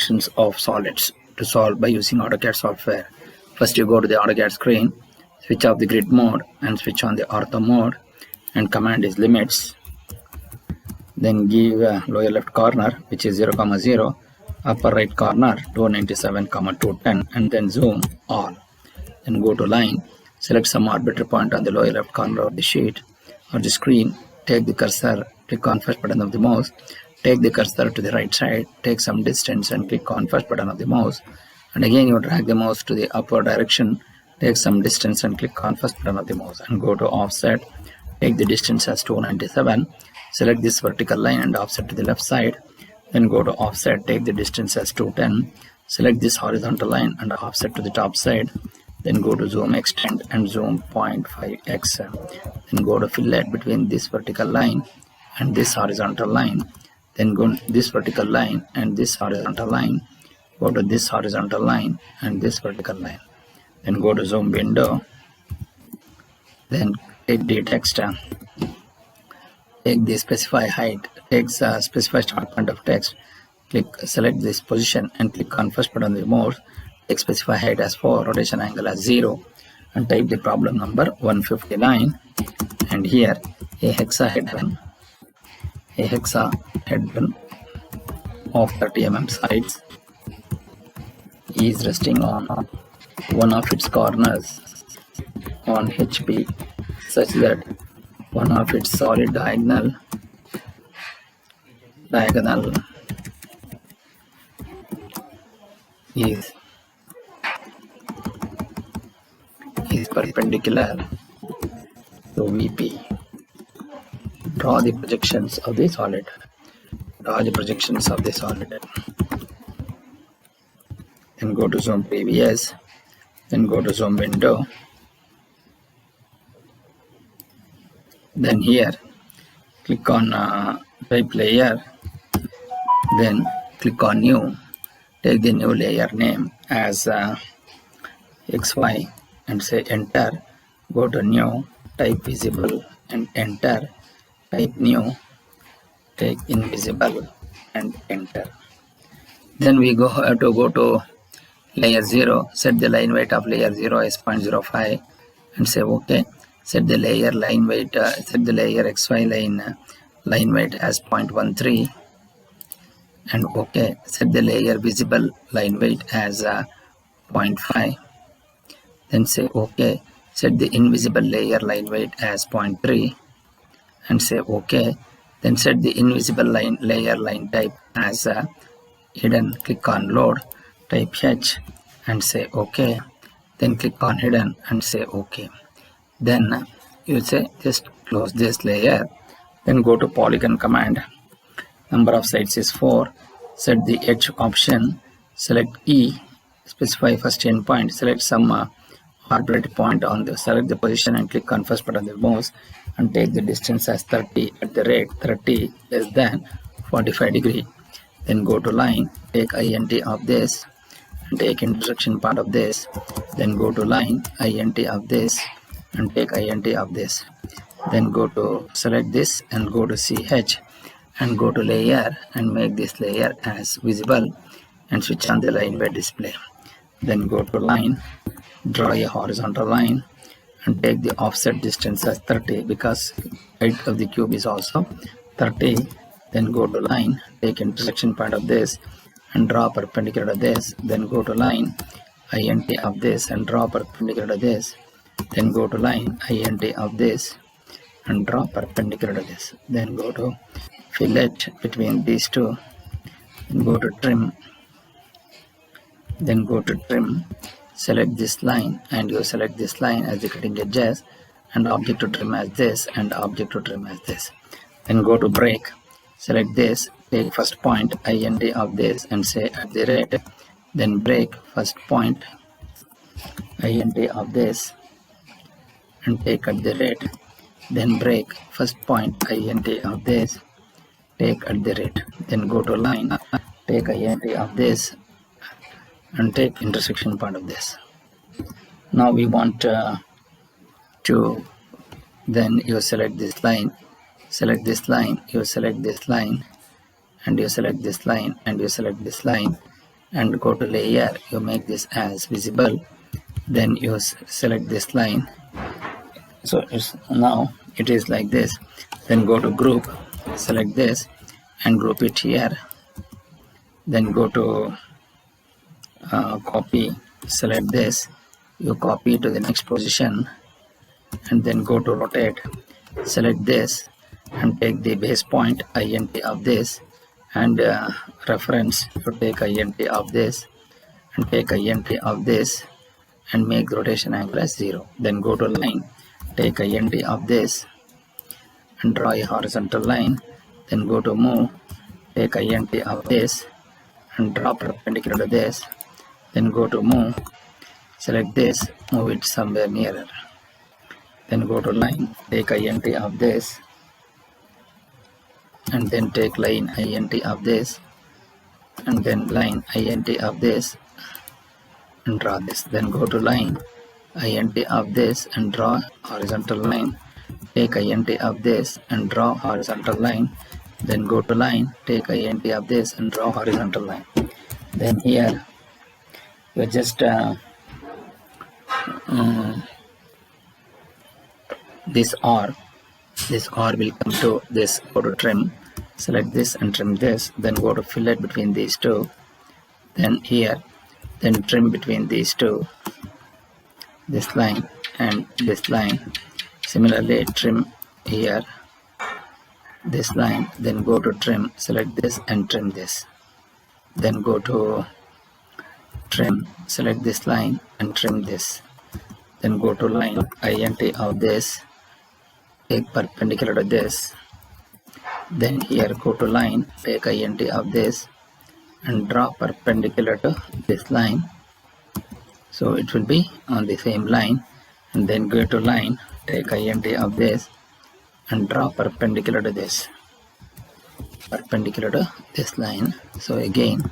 directions of solids to solve by using AutoCAD software. First, you go to the AutoCAD screen, switch off the grid mode and switch on the ortho mode, and command is limits. Then give lower left corner, which is 0, 0, upper right corner 297, 210, and then zoom all. Then go to line, select some arbitrary point on the lower left corner of the sheet or the screen, take the cursor, click on first button of the mouse, take the cursor to the right side, take some distance and click on first button of the mouse, and again you drag the mouse to the upward direction, take some distance and click on first button of the mouse, and go to offset, take the distance as 297, select this vertical line and offset to the left side, then go to offset, take the distance as 210, select this horizontal line and offset to the top side, then go to zoom extend and zoom 0.5x, then go to fillet between this vertical line and this horizontal line, then go to this vertical line and this horizontal line, go to this horizontal line and this vertical line, then go to zoom window, then take the text, take the specify height, take specify start point of text, select this position and click on first button on the mouse, take specify height as 4, rotation angle as 0, and type the problem number 159, and here a hexahedron of 30 mm sides is resting on one of its corners on HP such that one of its solid diagonal is perpendicular to VP. Draw the projections of the solid. Then go to zoom previous, then go to zoom window, then here click on type layer, then click on new, take the new layer name as XY and say enter, go to new, type visible and enter, type new, take invisible and enter. Then we have to go to layer 0, set the line weight of layer 0 as 0.05 and say OK. Set the layer line weight, set the layer XY line weight as 0.13 and OK. Set the layer visible line weight as 0.5. Then say OK. Set the invisible layer line weight as 0.3 and say OK. Then set the invisible layer line type as hidden. Click on load, type H and say OK. Then click on hidden and say OK. Then you say just close this layer. Then go to polygon command. Number of sides is 4. Set the edge option. Select E. Specify first endpoint. Select some arbitrary point on the, select the position and click on first button of the mouse and take the distance as 30 at the rate 30 less than 45 degree. Then go to line, take INT of this and take intersection part of this. Then go to line, INT of this and take INT of this. Then go to select this and go to CH and go to layer and make this layer as visible and switch on the line by display. Then go to line, draw a horizontal line and take the offset distance as 30 because height of the cube is also 30. Then go to line, take intersection point of this and draw perpendicular to this. Then go to line, INT of this and draw perpendicular to this. Then go to line, INT of this and draw perpendicular to this. Then go to fillet between these two. Then go to trim. Then go to trim. Select this line and you select this line as the cutting edges and object to trim as this and object to trim as this. Then go to break. Select this, take first point INT of this and say at the rate. Then break first point INT of this and take at the rate. Then break first point INT of this, take at the rate. Then go to line, take INT of this and take intersection part of this. Now we want to, then you select this line, select this line, you select this line and you select this line and you select this line and go to layer, you make this as visible, then you select this line. So now it is like this. Then go to group, select this and group it here. Then go to copy, select this, you copy to the next position, and then go to rotate, select this and take the base point int of this, and reference, you take int of this and take int of this and make the rotation angle as 0. Then go to line, take int of this and draw a horizontal line. Then go to move, take int of this and draw perpendicular to this. Then go to move, select this, move it somewhere nearer. Then go to line, take int of this and then take line int of this and then line int of this and draw this. Then go to line int of this and draw horizontal line, take int of this and draw horizontal line. Then go to line, take int of this and draw horizontal line. Then here you just this R will come to this, go to trim, select this and trim this, then go to fillet between these two, then here, then trim between these two, this line and this line. Similarly trim here, this line, then go to trim, select this and trim this. Then go to trim, select this line and trim this. Then go to line int of this, take perpendicular to this. Then here go to line, take int of this and draw perpendicular to this line. So it will be on the same line. And then go to line, take int of this and draw perpendicular to this, perpendicular to this line. So again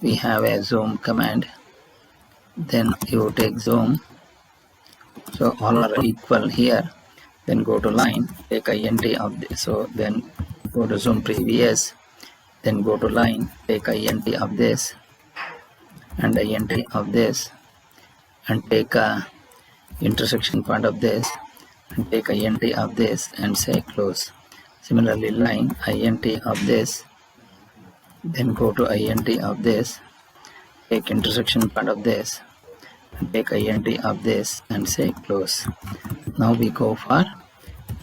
we have a zoom command, then you take zoom, so all are equal here. Then go to line, take int of this, so then go to zoom previous, then go to line, take int of this and int of this and take a intersection point of this and take int of this and say close. Similarly line int of this, then go to int of this, take intersection point of this and take int of this and say close. Now we go for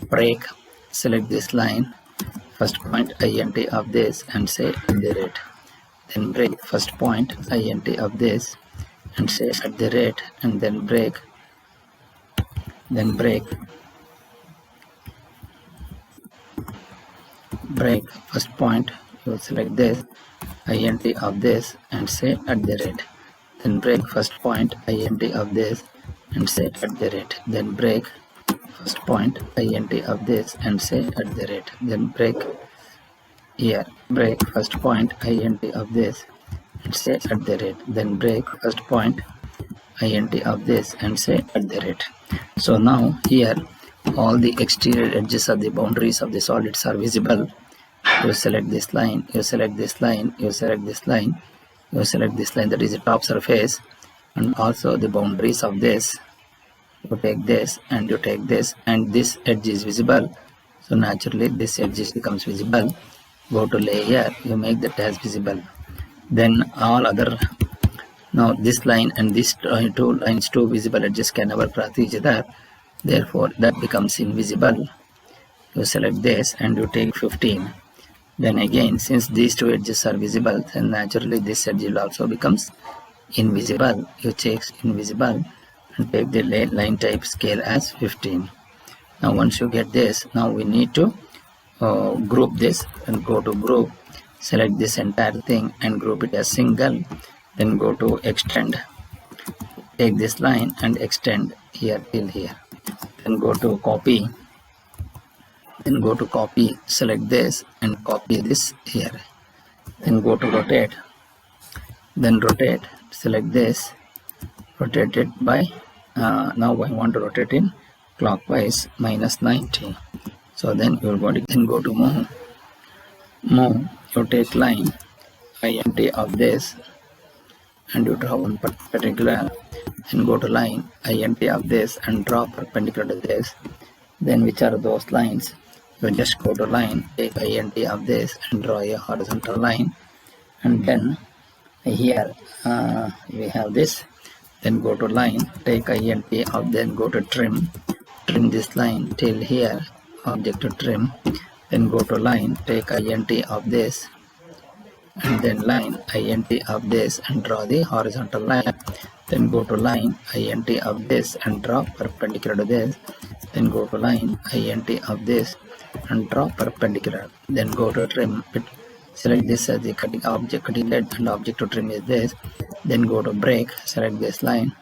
break, select this line, first point int of this and say at the rate, then break first point int of this and say at the rate, and then break, break first point, you select this int of this and say at the rate, then break first point int of this and say at the rate, then break first point int of this and say at the rate, then break here, break first point int of this and say at the rate, then break first point int of this and say at the rate. So now here all the exterior edges of the boundaries of the solids are visible. You select this line, you select this line, you select this line, you select this line, that is the top surface, and also the boundaries of this. You take this and you take this, and this edge is visible, so naturally this edge becomes visible. Go to layer, you make that as visible. Then all other, now this line and this two lines, two visible edges can never cross each other, therefore that becomes invisible. You select this and you take 15. Then again, since these two edges are visible, then naturally this edge will also becomes invisible. You check invisible and take the line type scale as 15. Now once you get this, now we need to group this, and go to group, select this entire thing and group it as single. Then go to extend, take this line and extend here till here. Then go to copy, then go to copy, select this and copy this here. Then go to rotate, then rotate, select this, rotate it by now I want to rotate in clockwise -90. So then you're going to then go to move, you take line int of this and you draw one particular, and go to line int of this and draw perpendicular to this. Then which are those lines? You just go to line, take int of this and draw a horizontal line, and then here we have this. Then go to line, take int of, then go to trim this line till here, object to trim. Then go to line, take int of this, and then line int of this and draw the horizontal line. Then go to line int of this and draw perpendicular to this. Then go to line int of this and draw perpendicular. Then go to trim it. Select this as the cutting object, cutting head, and object to trim is this. Then go to break, select this line,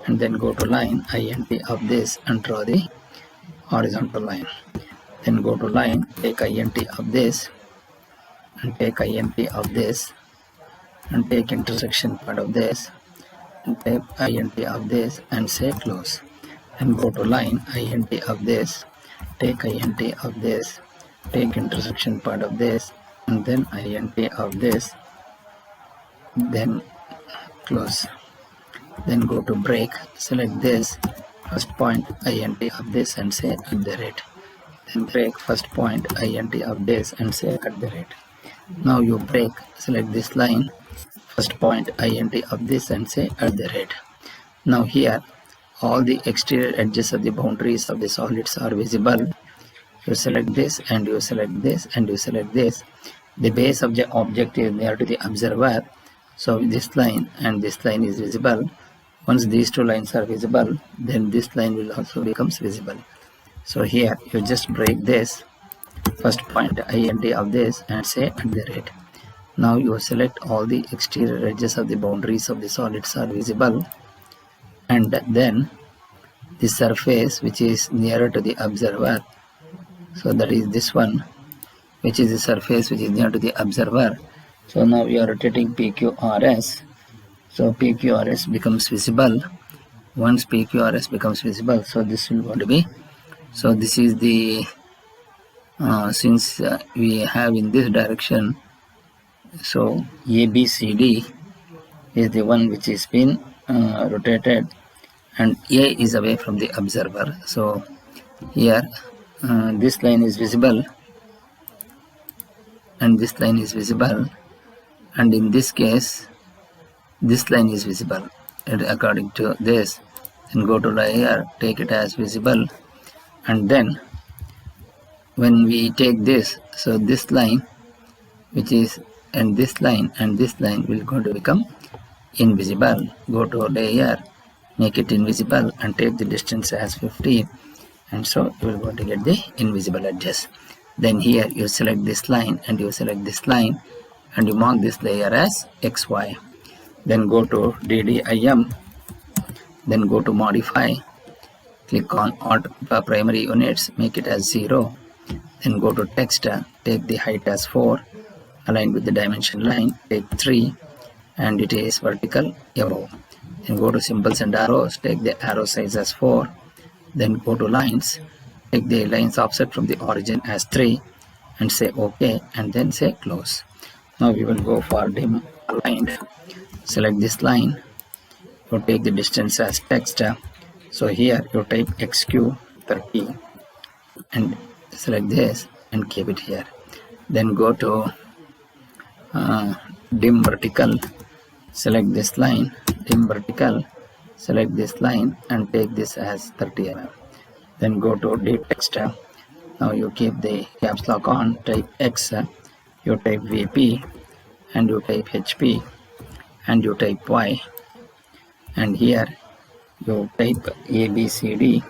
and then go to line int of this and draw the horizontal line. Then go to line, take int of this and take int of this and take intersection part of this and take int of this and say close. Then go to line int of this, take int of this, take intersection part of this, and then int of this, then close. Then go to break, select this first point int of this and say at the rate. Then break first point int of this and say at the rate. Now you break, select this line first point int of this and say at the rate. Now here all the exterior edges of the boundaries of the solids are visible. You select this and you select this and you select this. The base of the object is near to the observer, so this line and this line is visible. Once these two lines are visible, then this line will also becomes visible. So here you just break this first point int of this and say at the rate. Now you select all the exterior edges of the boundaries of the solids are visible, and then the surface which is nearer to the observer, so that is this one, which is the surface which is near to the observer. So now you are rotating PQRS, so PQRS becomes visible. Once PQRS becomes visible, so this will going to be, so this is the since we have in this direction, so ABCD is the one which is been rotated, and A is away from the observer. So here this line is visible and this line is visible, and in this case this line is visible. And according to this, then go to layer, take it as visible, and then when we take this, so this line which is, and this line will going to become invisible. Go to layer, make it invisible and take the distance as 15, and so you will going to get the invisible edges. Then here you select this line and you select this line and you mark this layer as XY. Then go to DDIM, then go to modify, click on primary units, make it as 0. Then go to text, take the height as 4, align with the dimension line, take 3, and it is vertical above. Then go to symbols and arrows, take the arrow size as 4. Then go to lines, take the lines offset from the origin as 3 and say OK, and then say close. Now we will go for dim aligned. Select this line, you take the distance as text, so here you type XQ 30 and select this and keep it here. Then go to dim vertical, select this line, dim vertical, select this line and take this as 30 mm. Then go to deep text. Now you keep the caps lock on, type X, you type VP and you type HP and you type Y, and here you type ABCD,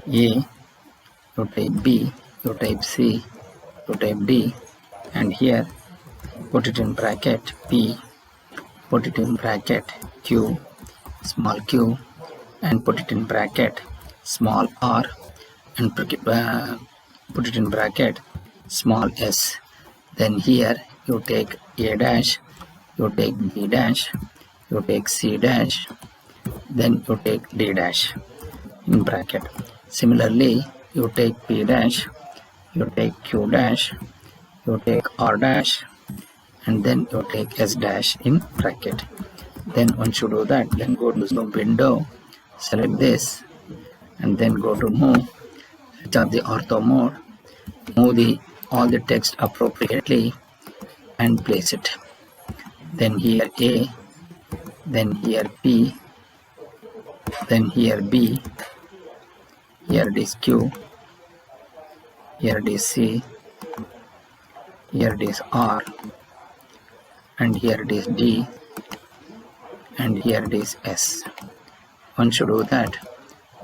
A, you type B, you type C, you type D, and here put it in bracket P, put it in bracket Q, small q, and put it in bracket small r, and put it in bracket small s. Then here you take A dash, you take B dash, you take C dash, then you take D dash in bracket. Similarly, you take P dash, you take Q dash, you take R dash, and then you take S dash in bracket. Then once you do that, then go to zoom window, select this, and then go to move, switch off the ortho mode, move all the text appropriately and place it. Then here A, then here P, then here B, here it is Q, here it is C, here it is R, and here it is D, and here it is S. Once you do that,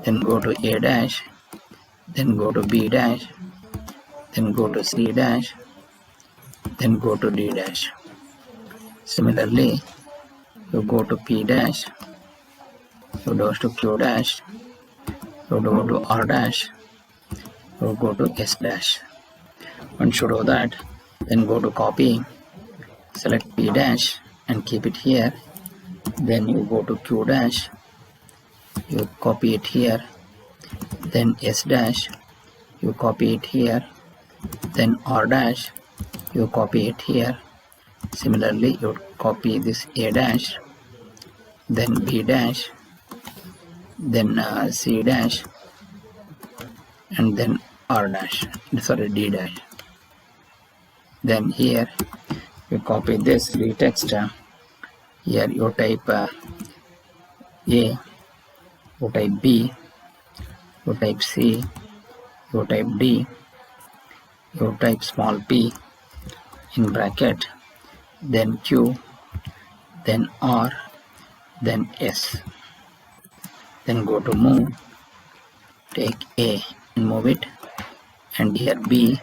then go to A dash, then go to B dash, then go to C dash, then go to D dash. Similarly, you go to P dash, you go to Q dash, you go to R dash, you go to S dash. Once you do that, then go to copy, select P dash and keep it here. Then you go to Q dash, you copy it here. Then S dash, you copy it here. Then R dash, you copy it here. Similarly, you copy this A dash, then B dash, then C dash, and then R dash, sorry, D dash. Then here you copy this text. Here you type A, you type B, you type C, you type D, you type small p in bracket, then Q, then R, then S. Then go to move, take A and move it, and here B,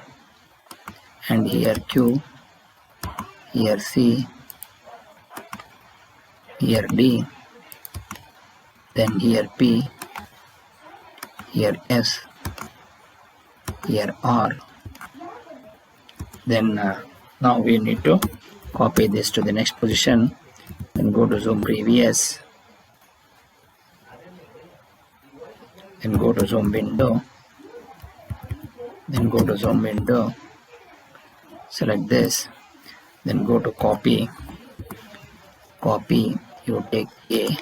and here Q, here C, here D, then here P, here S, here R. Then now we need to copy this to the next position. Then go to zoom previous, then go to zoom window, then go to zoom window, select this, then go to copy, you take A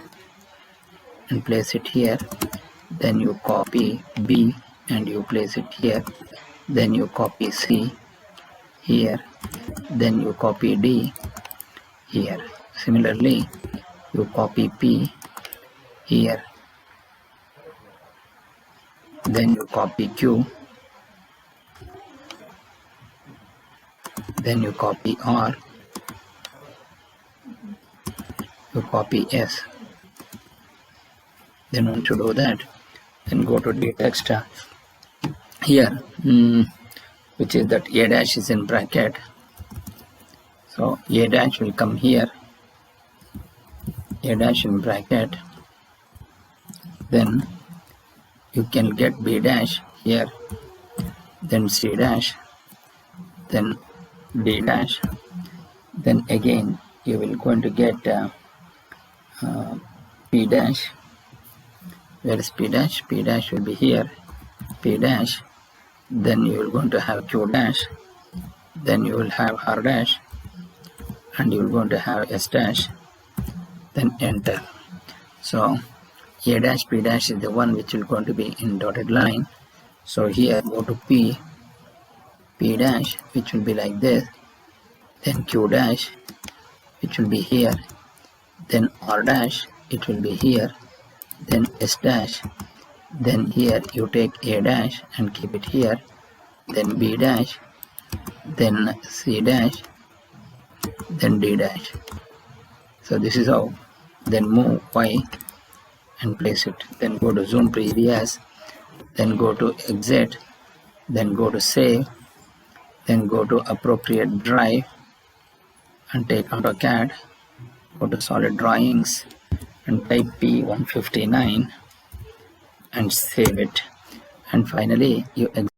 and place it here, then you copy B and you place it here, then you copy C here, then you copy D here. Similarly, you copy P here, then you copy Q, then you copy R, you copy S. Then once you do that, then go to the text here, which is that A dash is in bracket, so A dash will come here, A dash in bracket, then you can get B dash here, then C dash, then D dash, then again you will going to get P dash. Where is P dash? P dash will be here, P dash, then you will going to have Q dash, then you will have R dash, and you will going to have S dash, then enter. So A dash P dash is the one which will going to be in dotted line. So here go to P dash, which will be like this, then Q dash, which will be here, then R dash, it will be here, then S dash, then here you take A dash and keep it here, then B dash, then C dash, then D dash. So this is how. Then move Y and place it, then go to zoom previous, then go to exit, then go to save, then go to appropriate drive and take AutoCAD, go to solid drawings and type P159 and save it, and finally you exit.